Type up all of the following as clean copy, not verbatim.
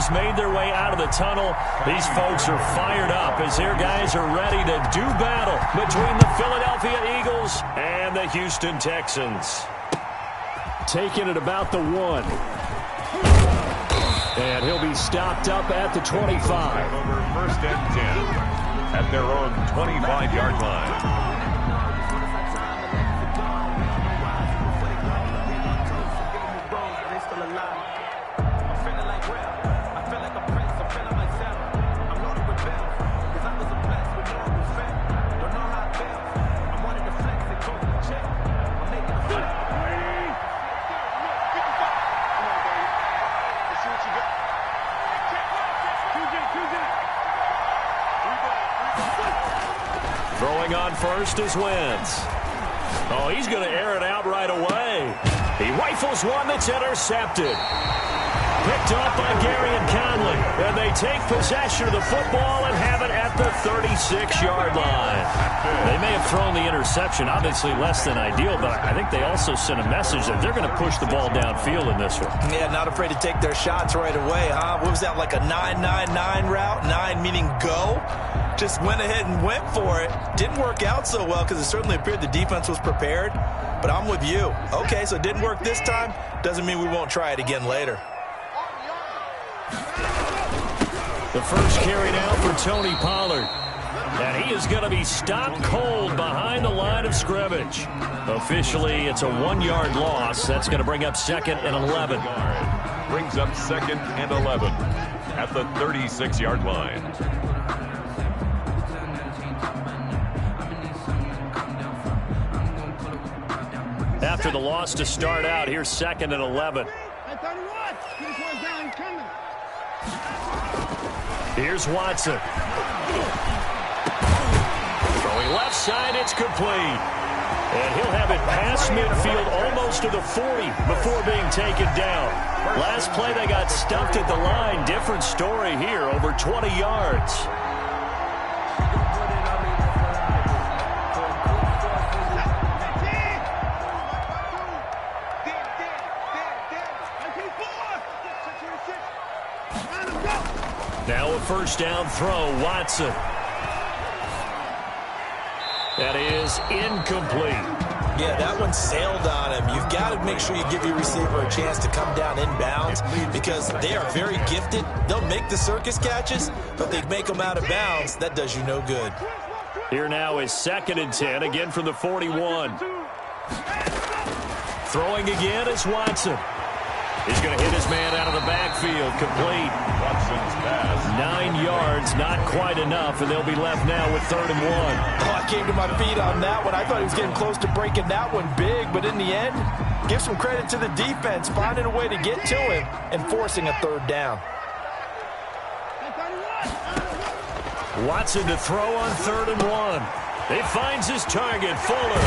has made their way out of the tunnel. These folks are fired up as their guys are ready to do battle between the Philadelphia Eagles and the Houston Texans. Taking it about the 1. And he'll be stopped up at the 25. Over 1st and 10 at their own 25-yard line. Throwing on first is Wentz. Oh, he's going to air it out right away. He rifles one that's intercepted. Picked off by Gary and Conley. And they take possession of the football and have it at the 36-yard line. They may have thrown the interception, obviously less than ideal, but I think they also sent a message that they're going to push the ball downfield in this one. Yeah, not afraid to take their shots right away, huh? What was that, like a 9-9-9 route? 9 meaning go? Just went ahead and went for it. Didn't work out so well because it certainly appeared the defense was prepared. But I'm with you. Okay, so it didn't work this time. Doesn't mean we won't try it again later. The first carry now for Tony Pollard. And he is going to be stopped cold behind the line of scrimmage. Officially, it's a 1-yard loss. That's going to bring up 2nd and 11. Brings up 2nd and 11 at the 36-yard line. After the loss to start out, here's 2nd and 11. Here's Watson. Throwing left side, it's complete. And he'll have it past midfield almost to the 40 before being taken down. Last play, they got stuffed at the line. Different story here, over 20 yards. Now a first down throw, Watson. That is incomplete. Yeah, that one sailed on him. You've got to make sure you give your receiver a chance to come down inbounds because they are very gifted. They'll make the circus catches, but they make them out of bounds. That does you no good. Here now is 2nd and 10, again from the 41. Throwing again is Watson. He's going to hit his man out of the backfield, complete. Watson's pass. 9 yards, not quite enough, and they'll be left now with 3rd and 1. Oh, I came to my feet on that one. I thought he was getting close to breaking that one big, but in the end, give some credit to the defense, finding a way to get to him and forcing a 3rd down. Watson to throw on 3rd and 1. He finds his target, Fuller.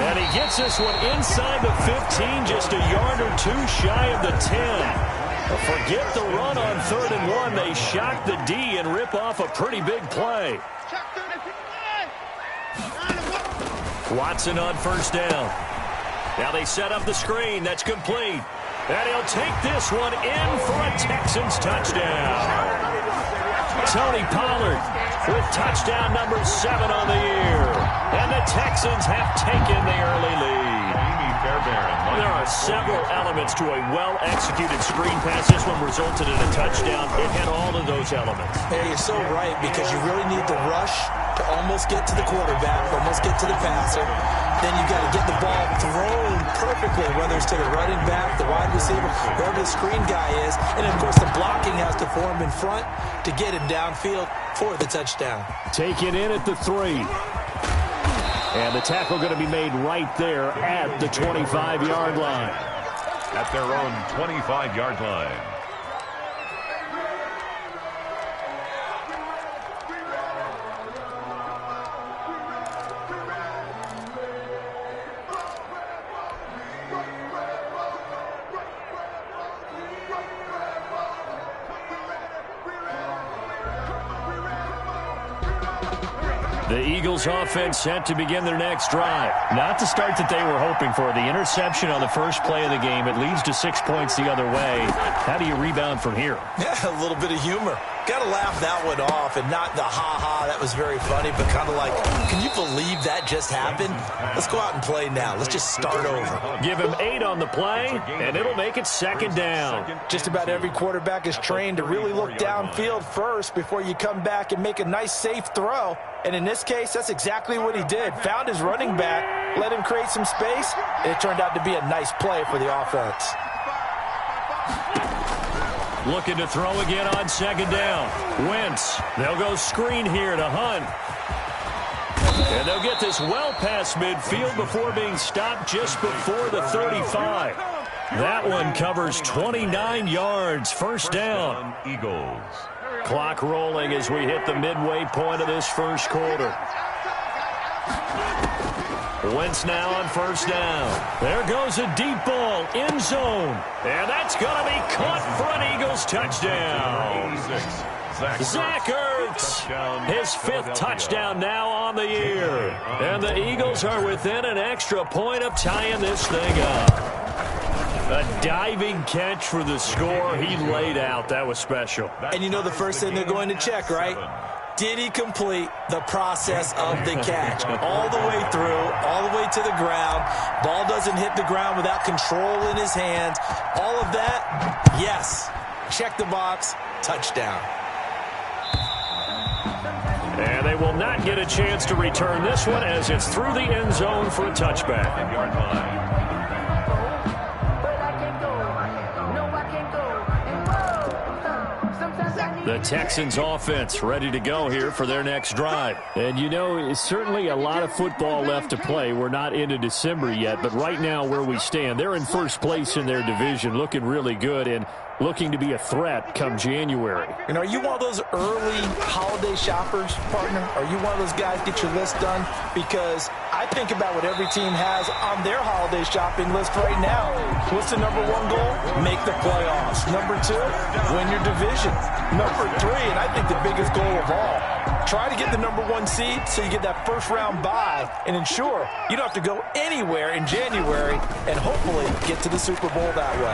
And he gets this one inside the 15, just a yard or two shy of the 10. Forget the run on 3rd and 1. They shock the D and rip off a pretty big play. Watson on first down. Now they set up the screen. That's complete. And he'll take this one in for a Texans touchdown. Tony Pollard with touchdown number 7 on the year. And the Texans have taken the early lead. There are several elements to a well-executed screen pass. This one resulted in a touchdown. It had all of those elements. Hey, you're so right because you really need the rush to almost get to the quarterback, almost get to the passer. Then you got to get the ball thrown perfectly, whether it's to the running back, the wide receiver, whoever the screen guy is. And, of course, the blocking has to form in front to get him downfield for the touchdown. Take it in at the 3. And the tackle going to be made right there at the 25-yard line. At their own 25-yard line. The Eagles offense set to begin their next drive. Not the start that they were hoping for. The interception on the first play of the game. It leads to 6 points the other way. How do you rebound from here? Yeah, a little bit of humor. Got to laugh that one off and not the ha-ha, that was very funny, but kind of like, can you believe that just happened? Let's go out and play now. Let's just start over. Give him 8 on the play, and it'll make it second down. Just about every quarterback is trained to really look downfield first before you come back and make a nice, safe throw. And in this case, that's exactly what he did. Found his running back, let him create some space, and it turned out to be a nice play for the offense. Looking to throw again on second down. Wentz. They'll go screen here to Hunt. And they'll get this well past midfield before being stopped just before the 35. That one covers 29 yards. First down. Eagles. Clock rolling as we hit the midway point of this first quarter. Wentz now on first down. There goes a deep ball, end zone. And that's going to be caught for an Eagles touchdown. Zach Ertz, his 5th touchdown now on the year. And the Eagles are within an extra point of tying this thing up. A diving catch for the score. He laid out. That was special. And you know the first thing they're going to check, right? Did he complete the process of the catch? All the way through, all the way to the ground. Ball doesn't hit the ground without control in his hands. All of that, yes. Check the box, touchdown. And they will not get a chance to return this one as it's through the end zone for a touchback. The Texans offense ready to go here for their next drive. And you know, it's certainly a lot of football left to play. We're not into December yet, but right now where we stand, they're in first place in their division, looking really good and looking to be a threat come January. And are you one of those early holiday shoppers, partner? Are you one of those guys get your list done? Because I think about what every team has on their holiday shopping list right now. What's the number 1 goal? Make the playoffs. Number 2, win your division. Number 3, and I think the biggest goal of all, try to get the number 1 seed so you get that first round bye and ensure you don't have to go anywhere in January and hopefully get to the Super Bowl that way.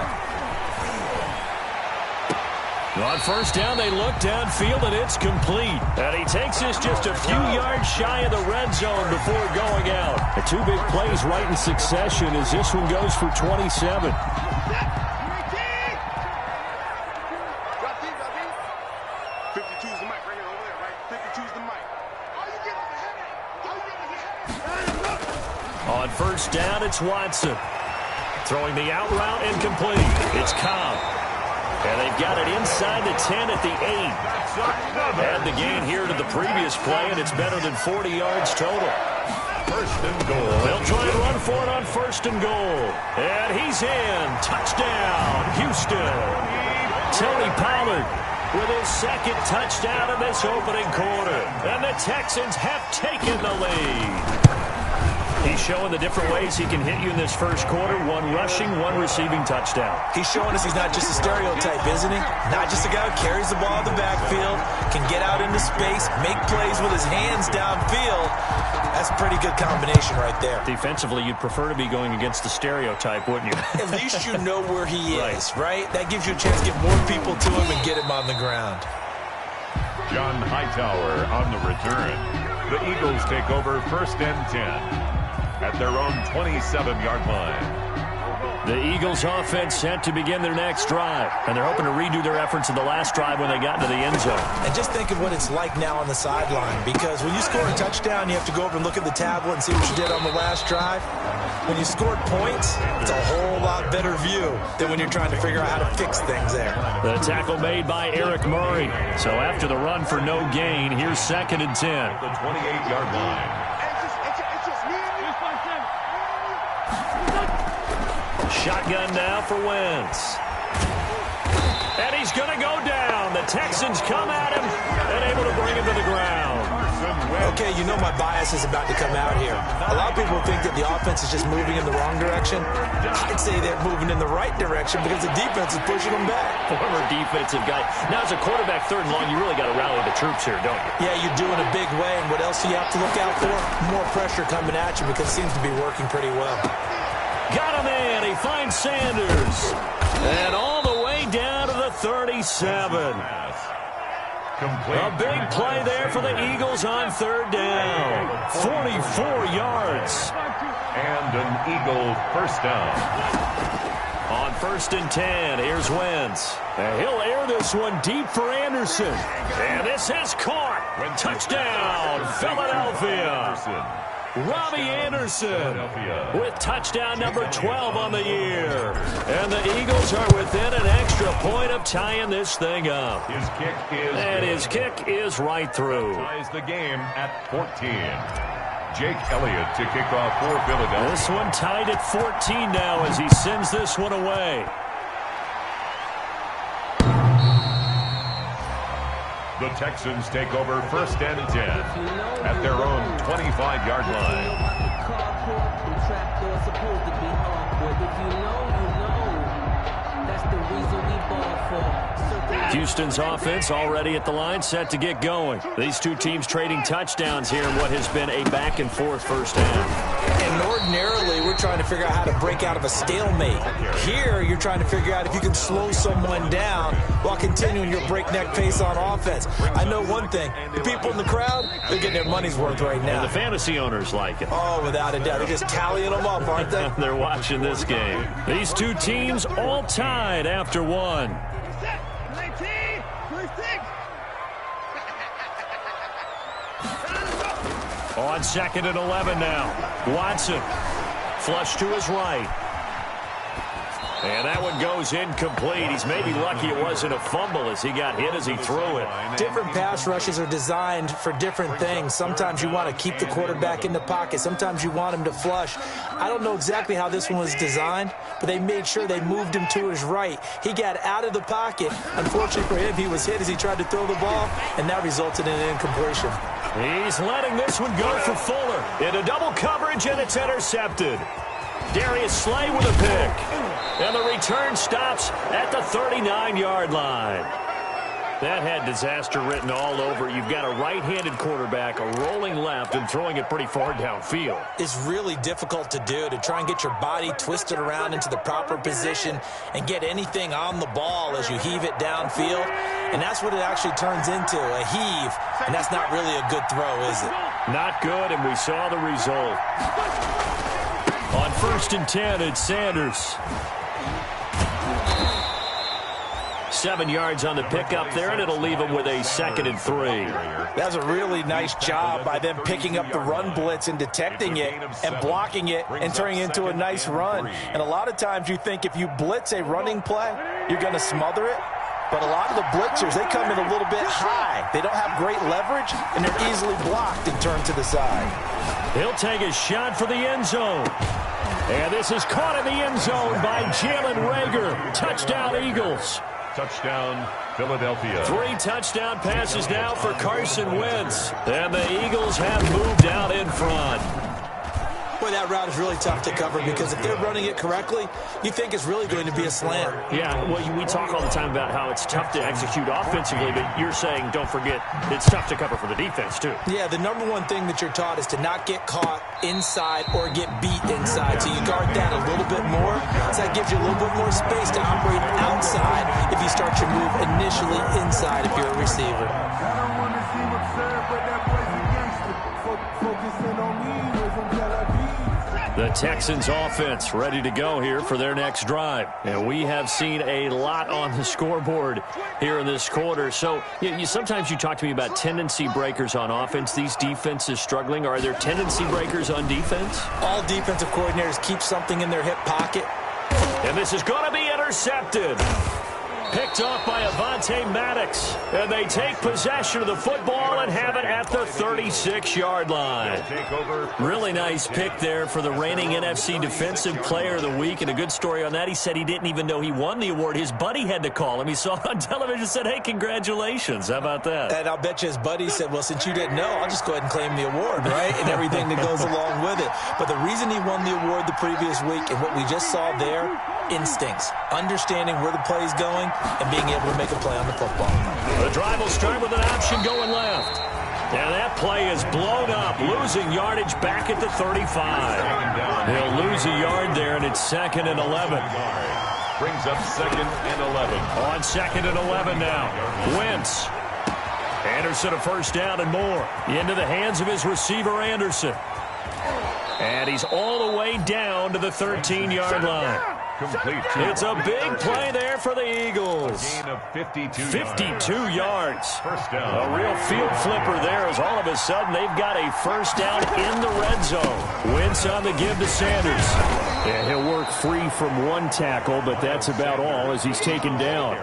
On first down, they look downfield, and it's complete. And he takes this just a few yards shy of the red zone before going out. The 2 big plays right in succession as this one goes for 27. On first down, it's Watson. Throwing the out route incomplete. It's Cobb. And they've got it inside the 10 at the 8. Add the gain here to the previous play, and it's better than 40 yards total. First and goal. They'll try and run for it on first and goal. And he's in. Touchdown, Houston. Tony Pollard with his 2nd touchdown in this opening quarter. And the Texans have taken the lead. He's showing the different ways he can hit you in this first quarter. 1 rushing, 1 receiving touchdown. He's showing us he's not just a stereotype, isn't he? Not just a guy who carries the ball in the backfield, can get out into space, make plays with his hands downfield. That's a pretty good combination right there. Defensively, you'd prefer to be going against the stereotype, wouldn't you? At least you know where he is, right? That gives you a chance to get more people to him and get him on the ground. John Hightower on the return. The Eagles take over first and 10. At their own 27-yard line. The Eagles offense set to begin their next drive. And they're hoping to redo their efforts in the last drive when they got into the end zone. And just think of what it's like now on the sideline. Because when you score a touchdown, you have to go over and look at the tablet and see what you did on the last drive. When you scored points, it's a whole lot better view than when you're trying to figure out how to fix things there. The tackle made by Eric Murray. So after the run for no gain, here's 2nd and 10. The 28-yard line. Shotgun now for Wentz. And he's going to go down. The Texans come at him and able to bring him to the ground. Okay, you know my bias is about to come out here. A lot of people think that the offense is just moving in the wrong direction. I'd say they're moving in the right direction because the defense is pushing them back. Former defensive guy. Now, as a quarterback, 3rd and long, you really got to rally the troops here, don't you? Yeah, you do in a big way. And what else do you have to look out for? More pressure coming at you because it seems to be working pretty well. Got him in. He finds Sanders. And all the way down to the 37. A big play there for the Eagles on 3rd down. 44 yards. And an Eagle first down. On 1st and 10, here's Wentz. And he'll air this one deep for Anderson. And this is caught. Touchdown, Philadelphia. Robbie Anderson with touchdown number 12 on the year. And the Eagles are within an extra point of tying this thing up. His kick is right through. Ties the game at 14. Jake Elliott to kick off for Philadelphia. This one tied at 14 now as he sends this one away. The Texans take over 1st and 10 at their own 25-yard line. Houston's offense already at the line, set to get going. These two teams trading touchdowns here in what has been a back-and-forth first half. And ordinarily, we're trying to figure out how to break out of a stalemate. Here, you're trying to figure out if you can slow someone down while continuing your breakneck pace on offense. I know one thing. The people in the crowd, they're getting their money's worth right now. And the fantasy owners like it. Oh, without a doubt. They're just tallying them up, aren't they? They're watching this game. These two teams all tied after one. On 2nd and 11 now. Watson. Flush to his right. And that one goes incomplete. He's maybe lucky it wasn't a fumble as he got hit as he threw it. Different pass rushes are designed for different things. Sometimes you want to keep the quarterback in the pocket. Sometimes you want him to flush. I don't know exactly how this one was designed, but they made sure they moved him to his right. He got out of the pocket. Unfortunately for him, he was hit as he tried to throw the ball, and that resulted in an incompletion. He's letting this one go for Fuller. Into double coverage, and it's intercepted. Darius Slay with a pick. And the return stops at the 39-yard line. That had disaster written all over. You've got a right-handed quarterback, a rolling left, and throwing it pretty far downfield. It's really difficult to do, to try and get your body twisted around into the proper position and get anything on the ball as you heave it downfield. And that's what it actually turns into, a heave. And that's not really a good throw, is it? Not good, and we saw the result. On 1st and 10, it's Sanders. 7 yards on the pickup there, and it'll leave him with a 2nd and 3. That's a really nice job by them picking up the run blitz and detecting it and blocking it and turning it into a nice run. And a lot of times you think if you blitz a running play, you're going to smother it. But a lot of the blitzers, they come in a little bit high. They don't have great leverage, and they're easily blocked and turned to the side. He'll take a shot for the end zone. And this is caught in the end zone by Jalen Reagor. Touchdown, Eagles. Touchdown, Philadelphia. 3 touchdown passes now for Carson Wentz. And the Eagles have moved out in front. Boy, that route is really tough to cover because if they're running it correctly, you think it's really going to be a slant. Yeah, well, we talk all the time about how it's tough to execute offensively, but you're saying, don't forget, it's tough to cover for the defense, too. Yeah, the number one thing that you're taught is to not get caught inside or get beat inside. So you guard that a little bit more. So that gives you a little bit more space to operate outside if you start your move initially inside if you're a receiver. The Texans offense ready to go here for their next drive. And we have seen a lot on the scoreboard here in this quarter. So sometimes you talk to me about tendency breakers on offense. These defenses struggling. Are there tendency breakers on defense? All defensive coordinators keep something in their hip pocket. And this is going to be intercepted. Picked off by Avonte Maddox. And they take possession of the football and have it at the 36-yard line. Really nice pick there for the reigning NFC Defensive Player of the Week. And a good story on that. He said he didn't even know he won the award. His buddy had to call him. He saw it on television and said, hey, congratulations. How about that? And I'll bet you his buddy said, well, since you didn't know, I'll just go ahead and claim the award, right? And everything that goes along with it. But the reason he won the award the previous week and what we just saw there, instincts, understanding where the play is going, and being able to make a play on the football. The drive will start with an option going left. And that play is blown up, losing yardage back at the 35. He'll lose a yard there, and it's 2nd and 11. Brings up 2nd and 11. On 2nd and 11 now. Wentz. Anderson a first down and more. Into the hands of his receiver, Anderson. And he's all the way down to the 13-yard line. Complete. It's a big play there for the Eagles. A gain of 52 yards. First down. A real field flipper there as all of a sudden they've got a first down in the red zone. Wentz on the give to Sanders. And he'll work free from one tackle, but that's about all as he's taken down.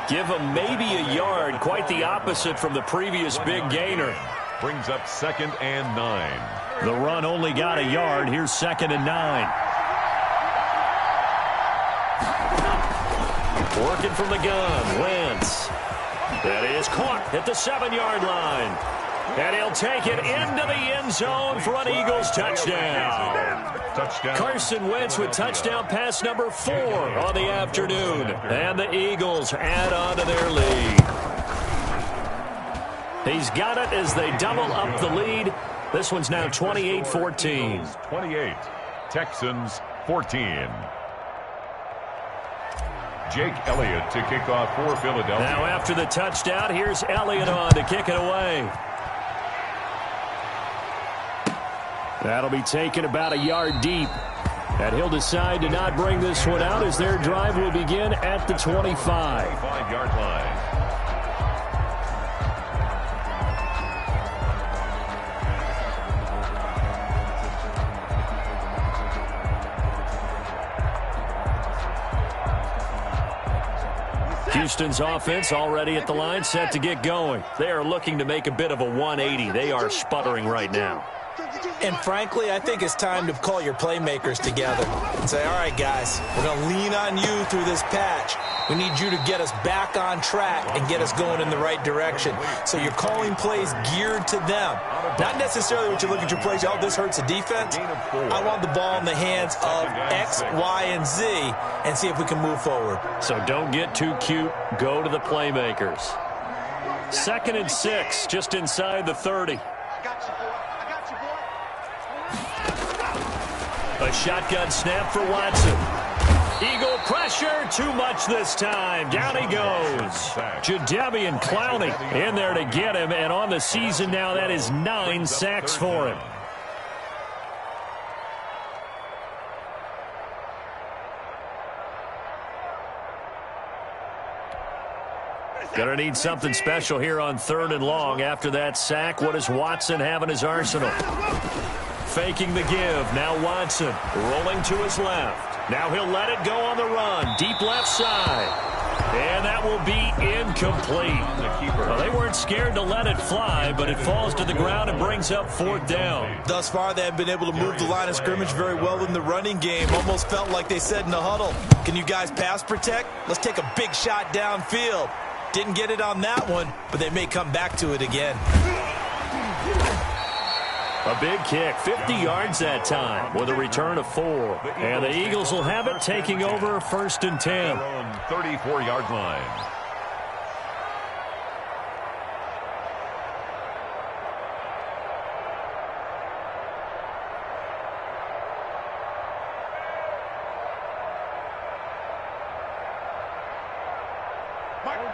Give him maybe a yard, quite the opposite from the previous big gainer. Brings up 2nd and 9. The run only got a yard. Here's 2nd and 9. Working from the gun, Wentz. That is caught at the 7-yard line. And he'll take it into the end zone for an Eagles touchdown. Carson Wentz with touchdown pass number 4 on the afternoon. And the Eagles add on to their lead. He's got it as they double up the lead. This one's now 28-14. 28. Texans 14. Jake Elliott to kick off for Philadelphia. Now after the touchdown, here's Elliott on to kick it away. That'll be taken about a yard deep. And he'll decide to not bring this one out as their drive will begin at the 25. 25-yard line. Houston's offense already at the line, set to get going. They are looking to make a bit of a 180. They are sputtering right now. And frankly, I think it's time to call your playmakers together and say, all right, guys, we're going to lean on you through this patch. We need you to get us back on track and get us going in the right direction. So you're calling plays geared to them. Not necessarily what you look at your plays, oh, this hurts the defense. I want the ball in the hands of X, Y, and Z and see if we can move forward. So don't get too cute. Go to the playmakers. 2nd and 6, just inside the 30. A shotgun snap for Watson. Eagle pressure, too much this time. Down he goes. Jadeveon Clowney in there to get him, and on the season now, that is 9 sacks for him. Gonna need something special here on 3rd and long. After that sack, what does Watson have in his arsenal? Faking the give. Now Watson rolling to his left. Now he'll let it go on the run. Deep left side. And that will be incomplete. Well, they weren't scared to let it fly, but it falls to the ground and brings up 4th down. Thus far, they have been able to move the line of scrimmage very well in the running game. Almost felt like they said in the huddle, can you guys pass protect? Let's take a big shot downfield. Didn't get it on that one, but they may come back to it again. A big kick, 50 yards that time with a return of 4. And the Eagles will have it, taking over 1st and 10. Their own 34-yard line.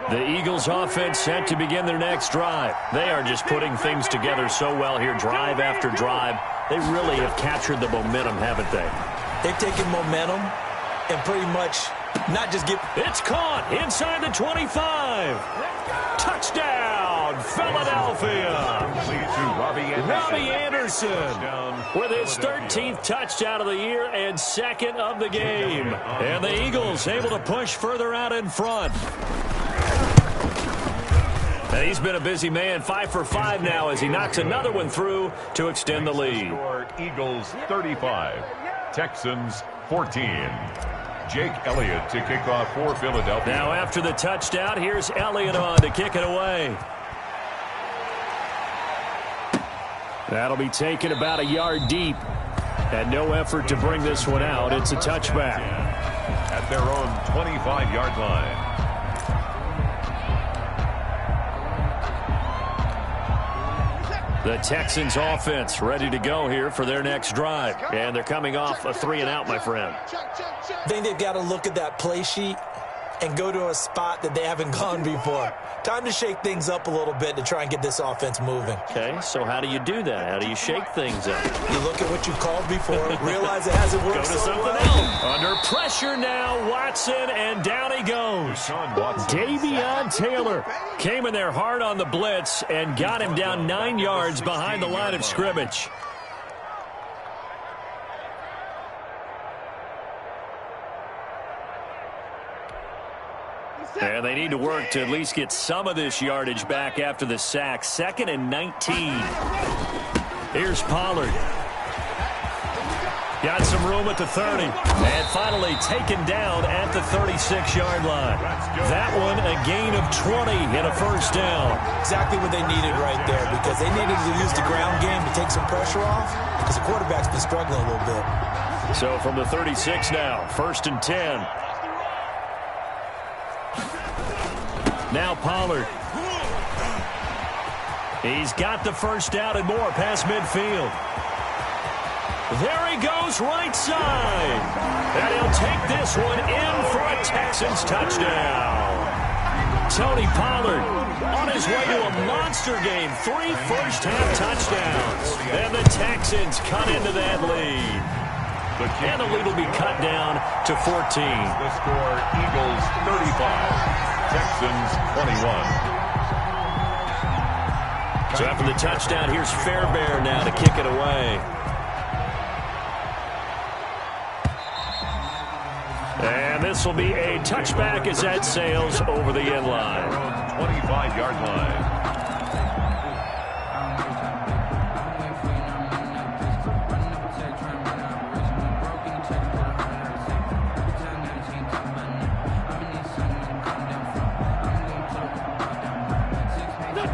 The Eagles offense set to begin their next drive. They are just putting things together so well here, drive after drive. They really have captured the momentum, haven't they? They've taken momentum and pretty much not just give... It's caught inside the 25. Touchdown, Philadelphia. Robbie Anderson with his 13th touchdown of the year and second of the game. And the Eagles able to push further out in front. And he's been a busy man, 5 for 5 now as he knocks another one through to extend the lead. Eagles 35, Texans 14. Jake Elliott to kick off for Philadelphia. Now after the touchdown, here's Elliott on to kick it away. That'll be taken about a yard deep. And no effort to bring this one out. It's a touchback. At their own 25-yard line. The Texans offense ready to go here for their next drive. And they're coming off a 3-and-out, my friend. I think they've got to look at that play sheet and go to a spot that they haven't gone before. Time to shake things up a little bit to try and get this offense moving. Okay, so how do you do that? How do you shake things up? You look at what you've called before, realize it hasn't worked Go to so something well. else. Under pressure now, Watson, and down he goes. Davion Taylor came in there hard on the blitz and got him down 9 yards behind the line of scrimmage. And they need to work to at least get some of this yardage back after the sack. 2nd and 19. Here's Pollard. Got some room at the 30. And finally taken down at the 36-yard line. That one a gain of 20 and a first down. Exactly what they needed right there, because they needed to use the ground game to take some pressure off, because the quarterback's been struggling a little bit. So from the 36 now, 1st and 10. Now Pollard. He's got the first down and more past midfield. There he goes right side. And he'll take this one in for a Texans touchdown. Tony Pollard on his way to a monster game. 3 first-half touchdowns. And the Texans cut into that lead. And the lead will be cut down to 14. The score, Eagles 35. Texans 21. So after the touchdown, here's Fairbairn now to kick it away. And this will be a touchback as that sails over the end line. 25-yard line.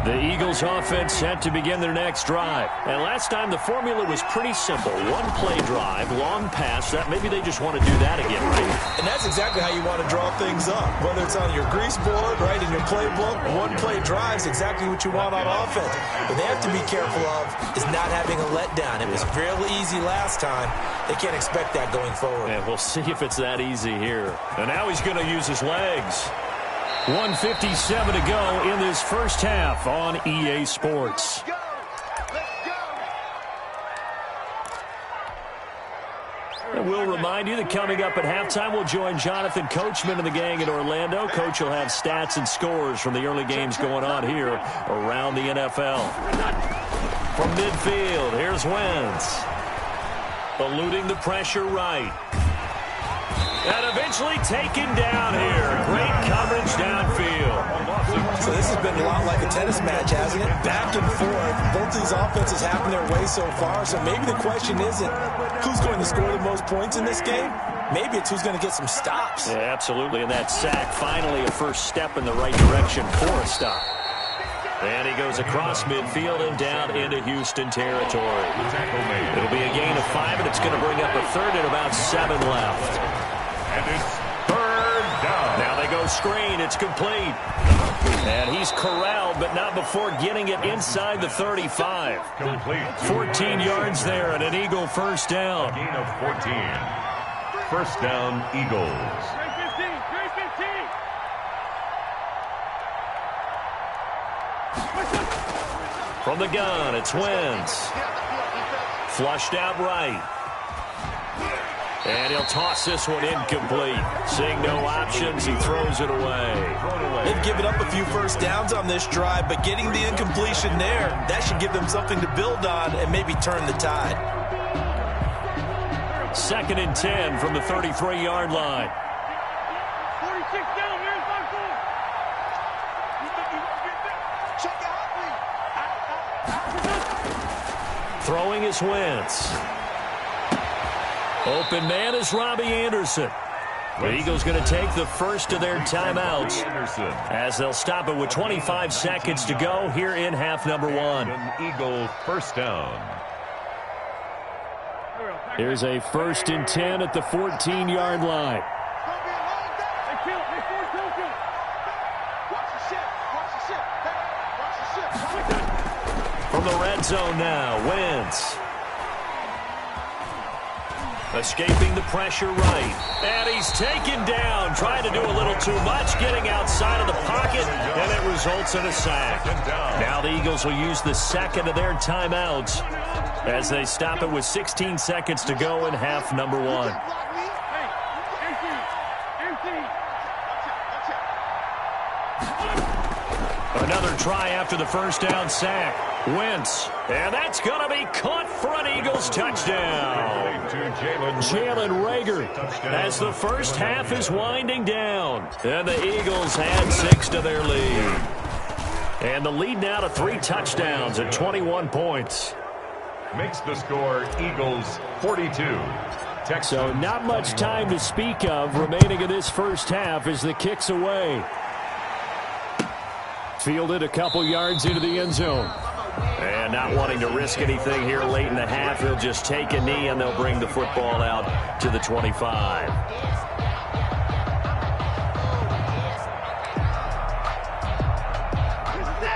The Eagles offense set to begin their next drive. And last time the formula was pretty simple. One play drive, long pass. That maybe they just want to do that again, right? And that's exactly how you want to draw things up. Whether it's on your grease board, right, in your playbook, one play drive is exactly what you want on offense. What they have to be careful of is not having a letdown. It was fairly easy last time. They can't expect that going forward. And we'll see if it's that easy here. And now he's going to use his legs. 1:57 to go in this first half on EA Sports. And we'll remind you that coming up at halftime, we'll join Jonathan Coachman and the gang in Orlando. Coach will have stats and scores from the early games going on here around the NFL. From midfield, here's Wentz. Eluding the pressure right. And eventually taken down here. Great coverage downfield. So this has been a lot like a tennis match, hasn't it? Back and forth. Both these offenses having their way so far. So maybe the question isn't who's going to score the most points in this game. Maybe it's who's going to get some stops. Yeah, absolutely. And that sack, finally a first step in the right direction for a stop. And he goes across midfield and down into Houston territory. It'll be a gain of 5, and it's going to bring up a third and about 7 left. And it's 3rd down. Now they go screen. It's complete. And he's corralled, but not before getting it inside the 35. Complete. 14 yards there and an Eagle first down. Gain of 14. First down, Eagles. From the gun, it's Wentz. Flushed out right. And he'll toss this one incomplete. Seeing no options, he throws it away. They've given up a few first downs on this drive, but getting the incompletion there, that should give them something to build on and maybe turn the tide. 2nd and 10 from the 33-yard line. 46 down, man. Throwing is Wentz. Open man is Robbie Anderson. The Eagles going to take the first of their timeouts as they'll stop it with 25 seconds to go here in half number 1. Eagle first down. Here's a 1st and 10 at the 14-yard line. From the red zone now, Wentz. Escaping the pressure right. And he's taken down, trying to do a little too much, getting outside of the pocket, and it results in a sack. Now the Eagles will use the second of their timeouts as they stop it with 16 seconds to go in half number 1. Another try after the first down sack. Wentz, and that's going to be caught for an Eagles touchdown. Jalen Reagor as the first half is winding down. And the Eagles add 6 to their lead. And the lead now to 3 touchdowns at 21 points. Makes the score Eagles 42. So not much time to speak of remaining in this first half as the kick's away. Fielded a couple yards into the end zone. And not wanting to risk anything here late in the half, he'll just take a knee and they'll bring the football out to the 25.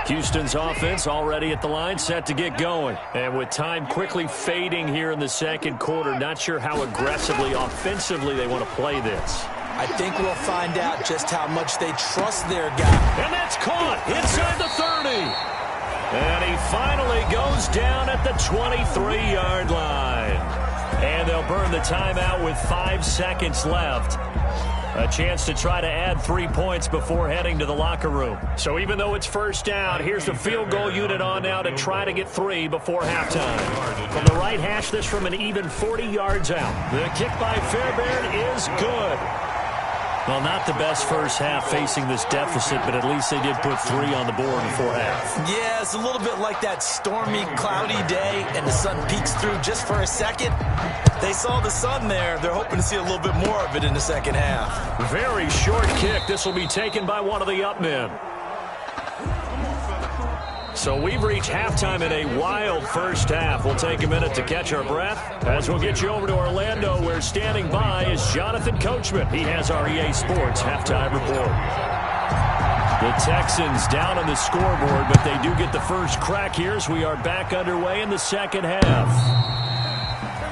Houston's offense already at the line, set to get going. And with time quickly fading here in the second quarter, not sure how aggressively, offensively they want to play this. I think we'll find out just how much they trust their guy. And that's caught inside the 30. And he finally goes down at the 23-yard line. And they'll burn the timeout with 5 seconds left. A chance to try to add 3 points before heading to the locker room. So even though it's first down, here's the field goal unit on now to try to get 3 before halftime. From the right hash, this from an even 40 yards out. The kick by Fairbairn is good. Well, not the best first half facing this deficit, but at least they did put 3 on the board before half. Yeah, it's a little bit like that stormy, cloudy day, and the sun peeks through just for a second. They saw the sun there. They're hoping to see a little bit more of it in the second half. Very short kick. This will be taken by one of the up men. So we've reached halftime in a wild first half. We'll take a minute to catch our breath as we'll get you over to Orlando, where standing by is Jonathan Coachman. He has our EA Sports halftime report. The Texans down on the scoreboard, but they do get the first crack here as we are back underway in the second half.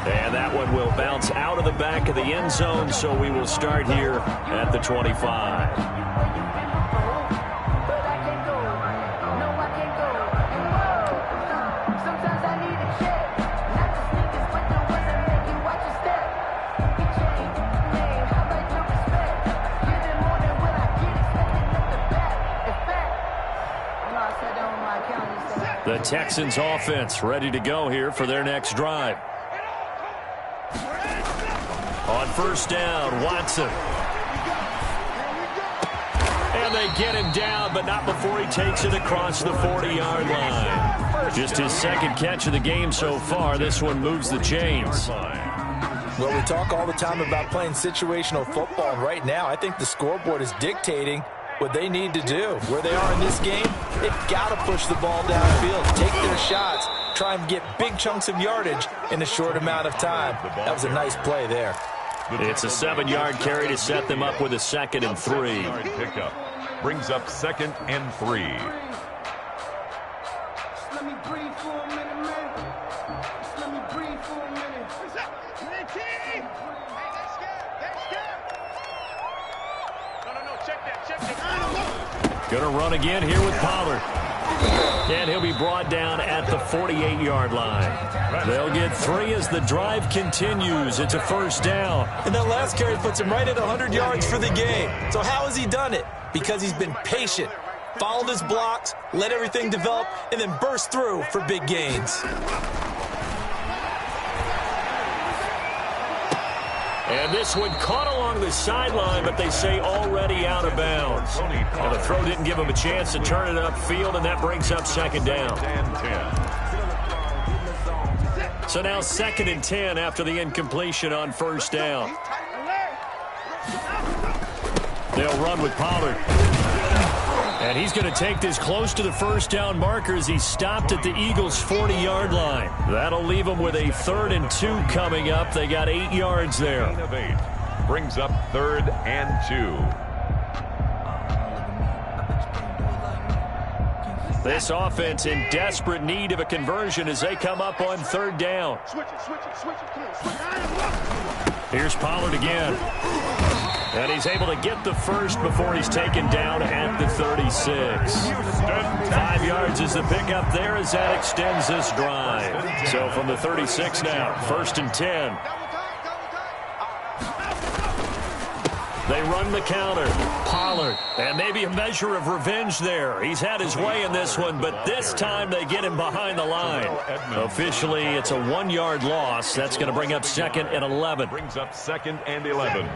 And that one will bounce out of the back of the end zone, so we will start here at the 25. The Texans offense ready to go here for their next drive. On first down, Watson. And they get him down, but not before he takes it across the 40-yard line. Just his second catch of the game so far. This one moves the chains. Well, we talk all the time about playing situational football, and right now I think the scoreboard is dictating what they need to do. Where they are in this game, they've got to push the ball downfield, take their shots, try and get big chunks of yardage in a short amount of time. That was a nice play there. It's a 7-yard carry to set them up with a 2nd and 3. Pickup brings up 2nd and 3. Let me breathe for a minute, man. Just let me breathe for a minute. What's up? Hey, that's good. No, check that. Gonna run again here with Pollard. And he'll be brought down at the 48-yard line. They'll get 3 as the drive continues. It's a first down. And that last carry puts him right at 100 yards for the game. So how has he done it? Because he's been patient, followed his blocks, let everything develop, and then burst through for big gains. And this one caught along the sideline, but they say already out of bounds. And the throw didn't give him a chance to turn it upfield, and that brings up second down. So now 2nd and 10 after the incompletion on first down. They'll run with Pollard. And he's going to take this close to the first down markers. He stopped at the Eagles' 40-yard line. That'll leave them with a 3rd and 2 coming up. They got 8 yards there. Brings up 3rd and 2. This offense in desperate need of a conversion as they come up on 3rd down. Here's Pollard again. And he's able to get the first before he's taken down at the 36. 5 yards is the pickup there as that extends this drive. So from the 36 now, 1st and 10. They run the counter. Pollard. And maybe a measure of revenge there. He's had his way in this one, but this time they get him behind the line. Officially, it's a 1-yard loss. That's going to bring up 2nd and 11. Brings up 2nd and 11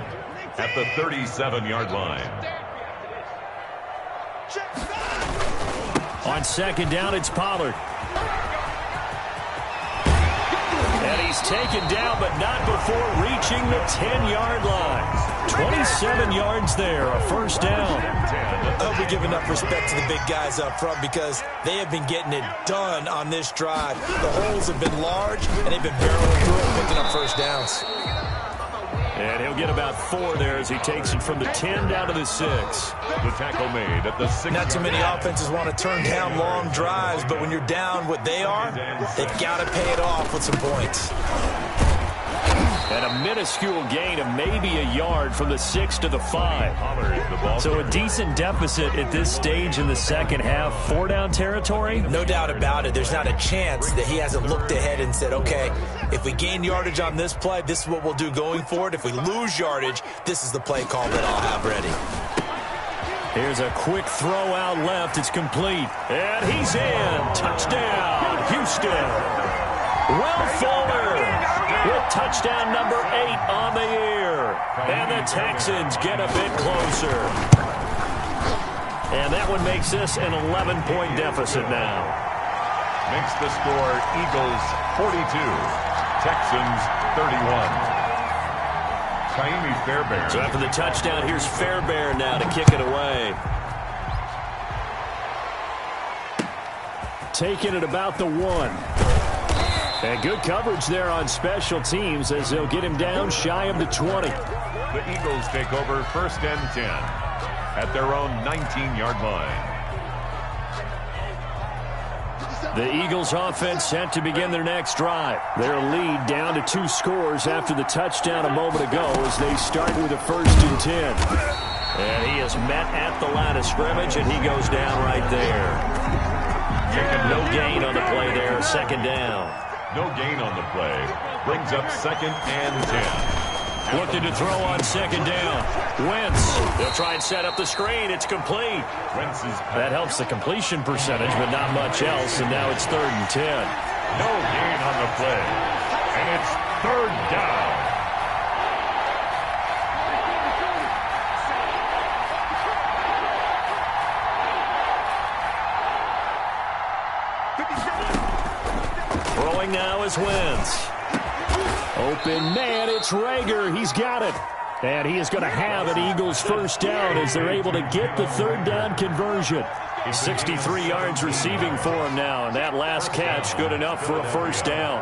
at the 37-yard line. On 2nd down, it's Pollard. And he's taken down, but not before reaching the 10-yard line. 27 yards there, a first down. I hope we give enough respect to the big guys up front because they have been getting it done on this drive. The holes have been large, and they've been barreling through and picking up first downs. And he'll get about 4 there as he takes it from the 10 down to the 6. The tackle made at the 6. Not too many offenses want to turn down long drives, but when you're down what they are, they've got to pay it off with some points. And a minuscule gain of maybe a yard from the 6 to the 5. So a decent deficit at this stage in the second half. 4-down territory? No doubt about it. There's not a chance that he hasn't looked ahead and said, okay, if we gain yardage on this play, this is what we'll do going forward. If we lose yardage, this is the play call that I'll have ready. Here's a quick throw out left. It's complete. And he's in. Touchdown, Houston. Will Fuller with touchdown number 8 on the year. And the Texans get a bit closer. And that one makes this an 11-point deficit now. Makes the score Eagles 42, Texans 31. Fairbairn. So after the touchdown, here's Fairbairn now to kick it away. Taking it about the 1. And good coverage there on special teams as they'll get him down shy of the 20. The Eagles take over 1st and 10 at their own 19-yard line. The Eagles offense set to begin their next drive. Their lead down to 2 scores after the touchdown a moment ago as they start with a 1st and 10. And he is met at the line of scrimmage, and he goes down right there. No gain on the play there, 2nd down. No gain on the play. Brings up 2nd and 10. Looking to throw on 2nd down. Wentz. They'll try and set up the screen. It's complete. That helps the completion percentage, but not much else. And now it's 3rd and 10. No gain on the play. And it's 3rd down. Throwing now is Wentz. Open man, it's Rager. He's got it. And he is going to have an Eagles first down as they're able to get the 3rd down conversion. 63 yards receiving for him now, and that last catch good enough for a first down.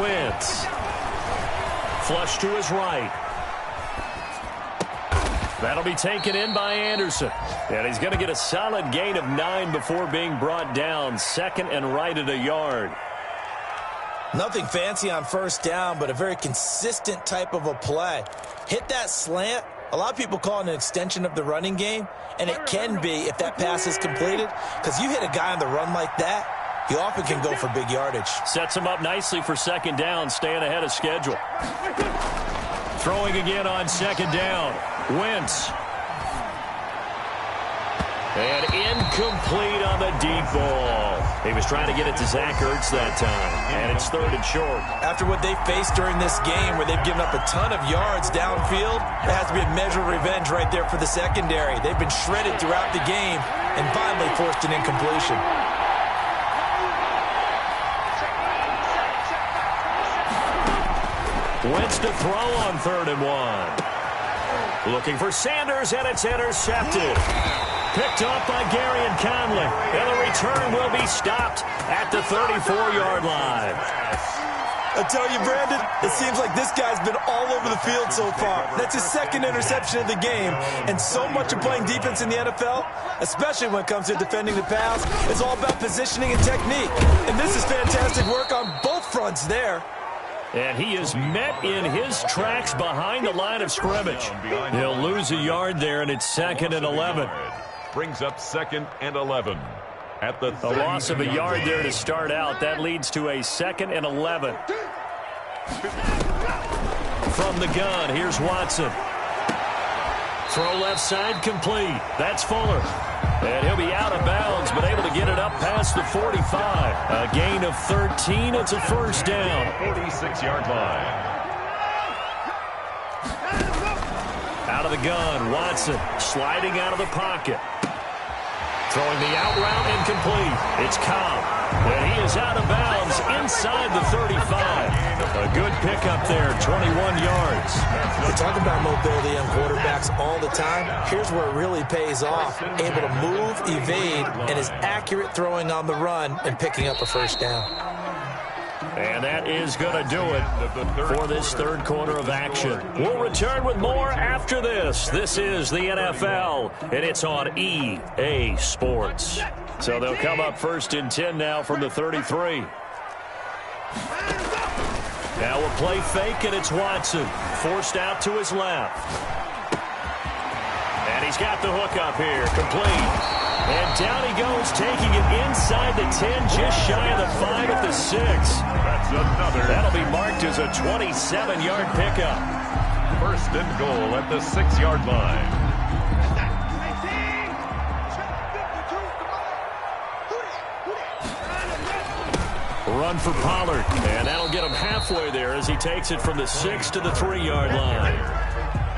Wentz. Flush to his right. That'll be taken in by Anderson. And he's going to get a solid gain of 9 before being brought down. 2nd and right at a yard. Nothing fancy on first down, but a very consistent type of a play. Hit that slant. A lot of people call it an extension of the running game, and it can be if that pass is completed, because you hit a guy on the run like that, he often can go for big yardage. Sets him up nicely for second down, staying ahead of schedule. Throwing again on second down. Wentz. And incomplete on the deep ball. He was trying to get it to Zach Ertz that time, and it's 3rd and short. After what they faced during this game where they've given up a ton of yards downfield, there has to be a measure of revenge right there for the secondary. They've been shredded throughout the game and finally forced an incompletion. Wentz to throw on 3rd and 1. Looking for Sanders, and it's intercepted. Picked off by Gary and Conley. And the return will be stopped at the 34-yard line. I tell you, Brandon, it seems like this guy's been all over the field so far. That's his 2nd interception of the game. And so much of playing defense in the NFL, especially when it comes to defending the pass, is all about positioning and technique. And this is fantastic work on both fronts there. And he is met in his tracks behind the line of scrimmage. He'll lose a yard there, and it's 2nd and 11. Brings up 2nd and 11 at the A loss of a yard there to start out. That leads to a 2nd and 11. From the gun, here's Watson. Throw left side complete. That's Fuller. And he'll be out of bounds, but able to get it up past the 45. A gain of 13. It's a first down. 46-yard line. Out of the gun, Watson sliding out of the pocket. Throwing the out route incomplete. It's Cobb. And he is out of bounds inside the 35. A good pickup there, 21 yards. We talk about mobility on quarterbacks all the time. Here's where it really pays off. Able to move, evade, and is accurate throwing on the run and picking up a first down. And that is going to do it for this 3rd quarter of action. We'll return with more after this. This is the NFL, and it's on EA Sports. So they'll come up 1st and 10 now from the 33. Now we'll play fake, and it's Watson. Forced out to his left. And he's got the hook up here, complete. And down he goes, taking it inside the 10, just shy of the 5 at the 6. That's another. That'll be marked as a 27-yard pickup. 1st and goal at the 6-yard line. Run for Pollard, and that'll get him halfway there as he takes it from the 6 to the 3-yard line.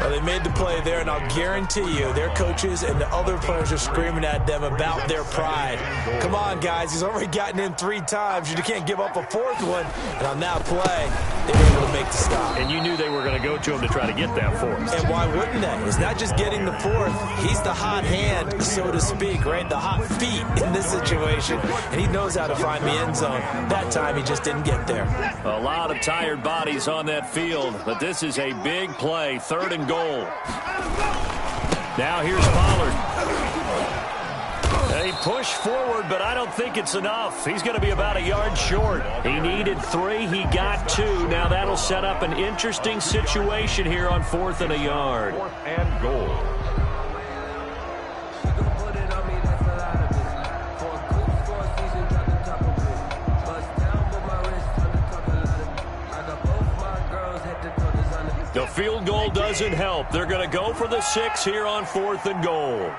Well, they made the play there, and I'll guarantee you their coaches and the other players are screaming at them about their pride. Come on, guys. He's already gotten in 3 times. You can't give up a 4th one. And on that play, they were able to make the stop. And you knew they were going to go to him to try to get that 4th. And why wouldn't they? It's not just getting the 4th. He's the hot hand, so to speak, right? The hot feet in this situation. And he knows how to find the end zone. That time, he just didn't get there. A lot of tired bodies on that field, but this is a big play. 3rd and goal. Now here's Pollard. He pushed forward, but I don't think it's enough. He's going to be about a yard short. He needed 3. He got 2. Now that'll set up an interesting situation here on 4th and a yard. 4th and goal. The field goal doesn't help. They're going to go for the 6 here on 4th and goal.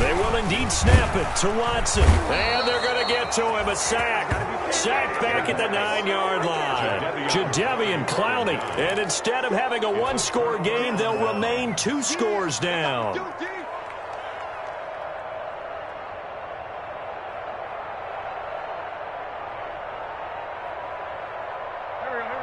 They will indeed snap it to Watson. And they're going to get to him. A sack. Sack back at the 9-yard line. Jadeveon Clowney. And instead of having a 1-score game, they'll remain 2 scores down.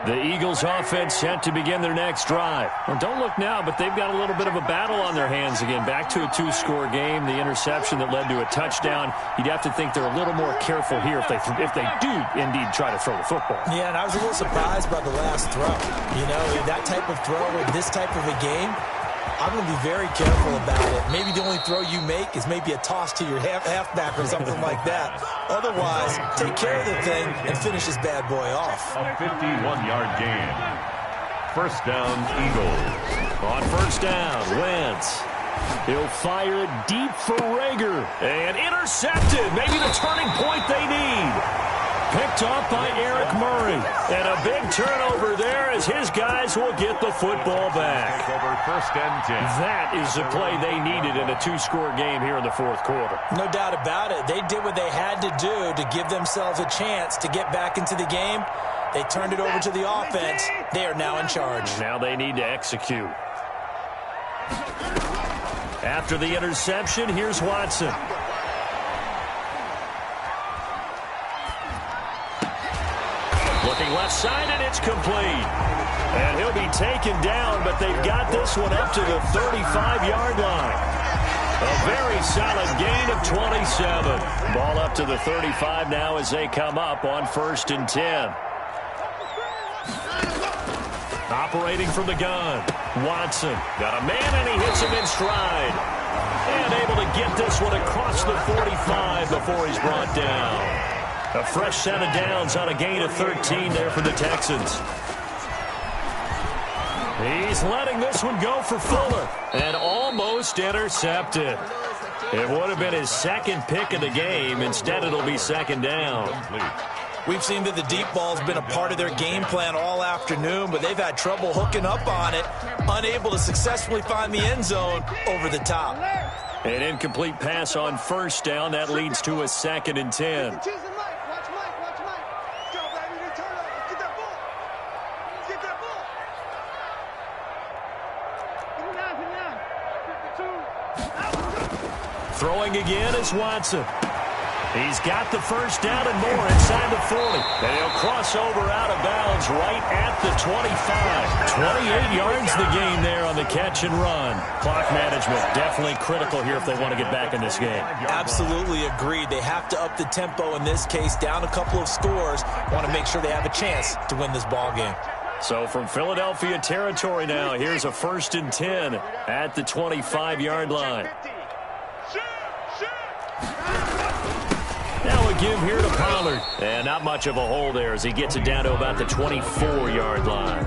The Eagles offense set to begin their next drive. Well, don't look now, but they've got a little bit of a battle on their hands again. Back to a 2-score game. The interception that led to a touchdown. You'd have to think they're a little more careful here if they do indeed try to throw the football. Yeah, and I was a little surprised by the last throw. You know, that type of throw in this type of a game, I'm going to be very careful about it. Maybe the only throw you make is maybe a toss to your halfback or something like that. Otherwise, take care of the thing and finish this bad boy off. A 51-yard gain. First down, Eagles. On first down, Wentz. He'll fire it deep for Rager. And intercepted. Maybe the turning point they need. Picked off by Eric Murray. And a big turnover there as his guys will get the football back. Over first and 10. That is the play they needed in a two-score game here in the fourth quarter. No doubt about it. They did what they had to do to give themselves a chance to get back into the game. They turned it over to the offense. They are now in charge. Now they need to execute. After the interception, here's Watson. Looking left side, and it's complete. And he'll be taken down, but they've got this one up to the 35-yard line. A very solid gain of 27. Ball up to the 35 now as they come up on first and 10. Operating from the gun, Watson got a man, and he hits him in stride. And able to get this one across the 45 before he's brought down. A fresh set of downs on a gain of 13 there for the Texans. He's letting this one go for Fuller. And almost intercepted. It would have been his second pick of the game. Instead, it'll be second down. We've seen that the deep ball's been a part of their game plan all afternoon, but they've had trouble hooking up on it, unable to successfully find the end zone over the top. An incomplete pass on first down. That leads to a second and 10. Throwing again is Watson. He's got the first down and more inside the 40. And he'll cross over out of bounds right at the 25. 28 yards the gain there on the catch and run. Clock management definitely critical here if they want to get back in this game. Absolutely agreed. They have to up the tempo in this case, down a couple of scores. Want to make sure they have a chance to win this ball game. So from Philadelphia territory now, here's a first and 10 at the 25-yard line. Now a give here to Pollard. And not much of a hole there as he gets it down to about the 24-yard line.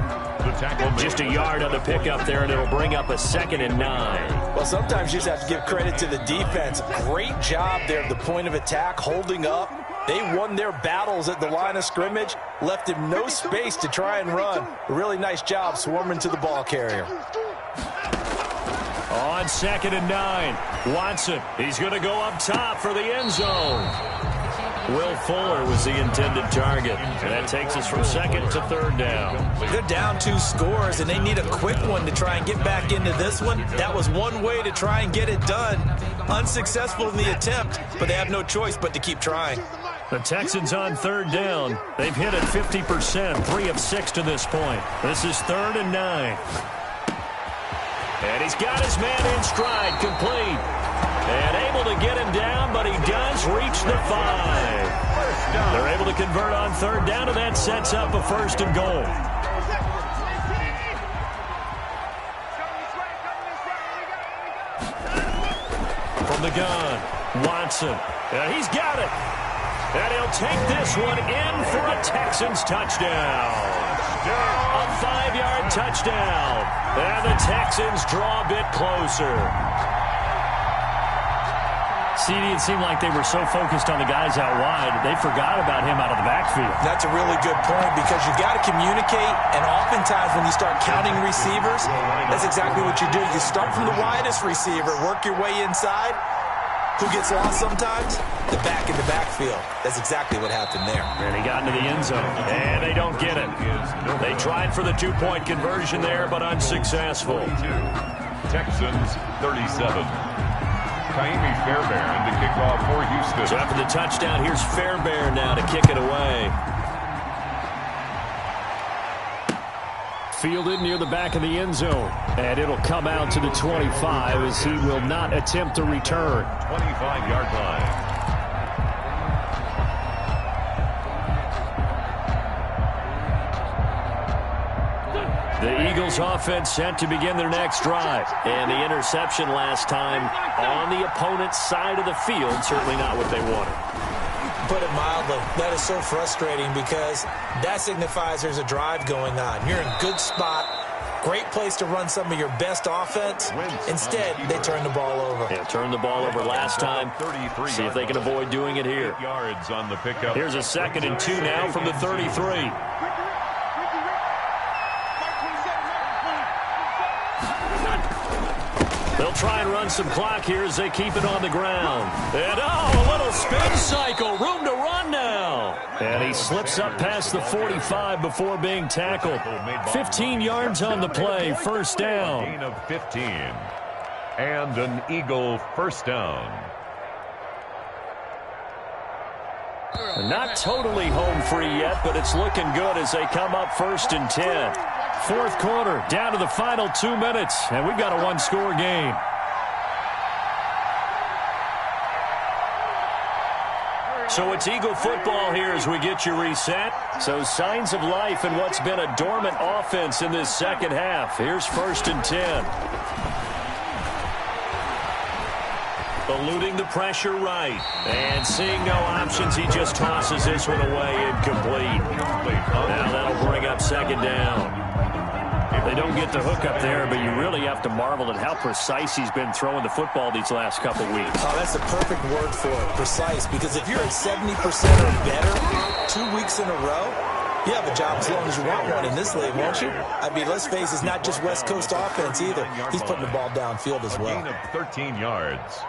Just a yard on the pickup there, and it'll bring up a second and 9. Well, sometimes you just have to give credit to the defense. Great job there at the point of attack, holding up. They won their battles at the line of scrimmage, left him no space to try and run. A really nice job swarming to the ball carrier. On second and 9, Watson. He's going to go up top for the end zone. Will Fuller was the intended target. And that takes us from second to third down. They're down 2 scores, and they need a quick one to try and get back into this one. That was one way to try and get it done. Unsuccessful in the attempt, but they have no choice but to keep trying. The Texans on third down. They've hit it 50%, 3 of 6 to this point. This is third and 9. And he's got his man in stride, complete. And able to get him down, but he does reach the 5. They're able to convert on third down, and that sets up a first and goal. From the gun, Watson. And he's got it. And he'll take this one in for a Texans touchdown. A 5-yard touchdown. And the Texans draw a bit closer. CD, it seemed like they were so focused on the guys out wide, they forgot about him out of the backfield. That's a really good point because you got to communicate, and oftentimes when you start counting receivers, that's exactly what you do. You start from the widest receiver, work your way inside. Who gets lost sometimes? The back in the backfield. That's exactly what happened there. And he got into the end zone, and they don't get it. They tried for the 2-point conversion there, but unsuccessful. Texans 37. Kaimi Fairbairn to kick off for Houston. So after the touchdown, here's Fairbairn now to kick it away. Fielded near the back of the end zone. And it'll come out to the 25 as he will not attempt to return. 25-yard line. The Eagles offense set to begin their next drive. And the interception last time on the opponent's side of the field. Certainly not what they wanted. put it mildly. That is so frustrating because that signifies there's a drive going on. You're in a good spot. Great place to run some of your best offense. Instead, they turn the ball over. Yeah, turned the ball over last time. See if they can avoid doing it here. Yards on the pickup. Here's a 2nd and 2 now from the 33. They'll try and run some clock here as they keep it on the ground. And, oh, a little spin cycle. Room to run now. And he slips up past the 45 before being tackled. 15 yards on the play. First down. Gain of 15. And an Eagle first down. Not totally home free yet, but it's looking good as they come up 1st and 10. Fourth quarter, down to the final 2 minutes, and we've got a one-score game. So it's Eagle football here as we get you reset. So signs of life in what's been a dormant offense in this second half. Here's 1st and 10. Eluding the pressure right. And seeing no options, he just tosses this one away incomplete. Now that'll bring up 2nd down. They don't get the hook up there, but you really have to marvel at how precise he's been throwing the football these last couple weeks. Oh, that's the perfect word for it, precise, because if you're at 70% or better 2 weeks in a row, you have a job as long as you want one in this league, won't you? I mean, let's face it, it's not just West Coast offense either. He's putting the ball downfield as well. Gain of 13 yards.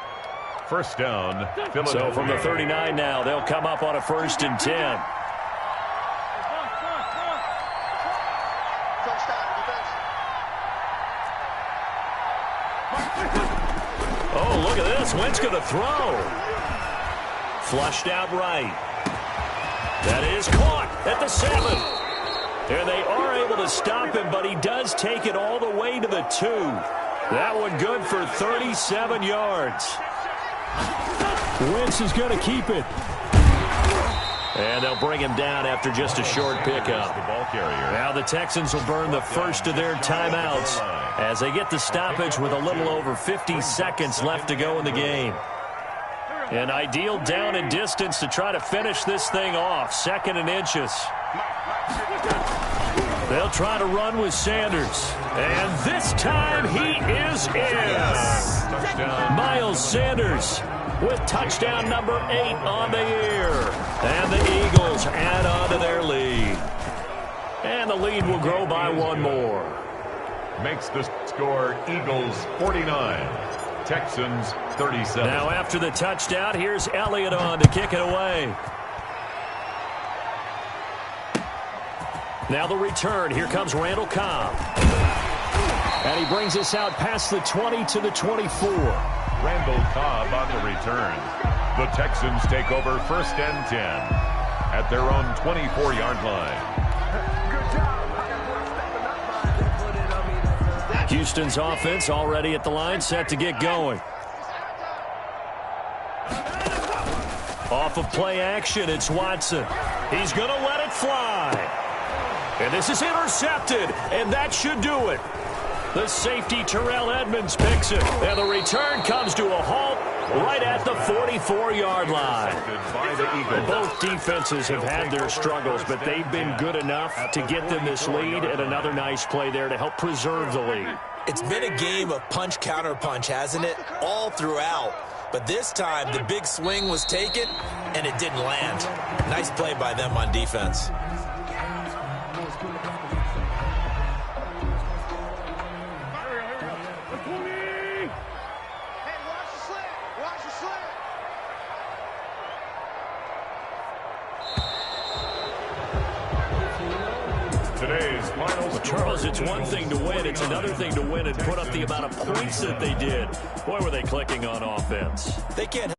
First down, So from the 39 now, they'll come up on a 1st and 10. Oh, look at this. Wentz going to throw. Flushed out right. That is caught at the 7. And they are able to stop him, but he does take it all the way to the 2. That one good for 37 yards. Wentz is going to keep it. And they'll bring him down after just a short pickup. Now the Texans will burn the first of their timeouts as they get the stoppage with a little over 50 seconds left to go in the game. An ideal down and distance to try to finish this thing off. 2nd and inches. They'll try to run with Sanders. And this time he is in. Miles Sanders with touchdown number 8 on the year. And the Eagles add on to their lead. And the lead will grow by 1 more. Makes the score Eagles 49, Texans 37. Now after the touchdown, here's Elliott on to kick it away. Now the return. Here comes Randall Cobb. And he brings us out past the 20 to the 24. Randall Cobb on the return. The Texans take over 1st and 10 at their own 24-yard line. Houston's offense already at the line, set to get going. Off of play action, it's Watson. He's going to let it fly. And this is intercepted, and that should do it. The safety, Terrell Edmonds, picks it. And the return comes to a halt right at the 44-yard line. Both defenses have had their struggles, but they've been good enough to get them this lead, and another nice play there to help preserve the lead. It's been a game of punch-counter-punch, hasn't it? All throughout. But this time, the big swing was taken, and it didn't land. Nice play by them on defense. Charles, it's one thing to win. It's another thing to win and put up the amount of points that they did. Boy, were they clicking on offense. They can't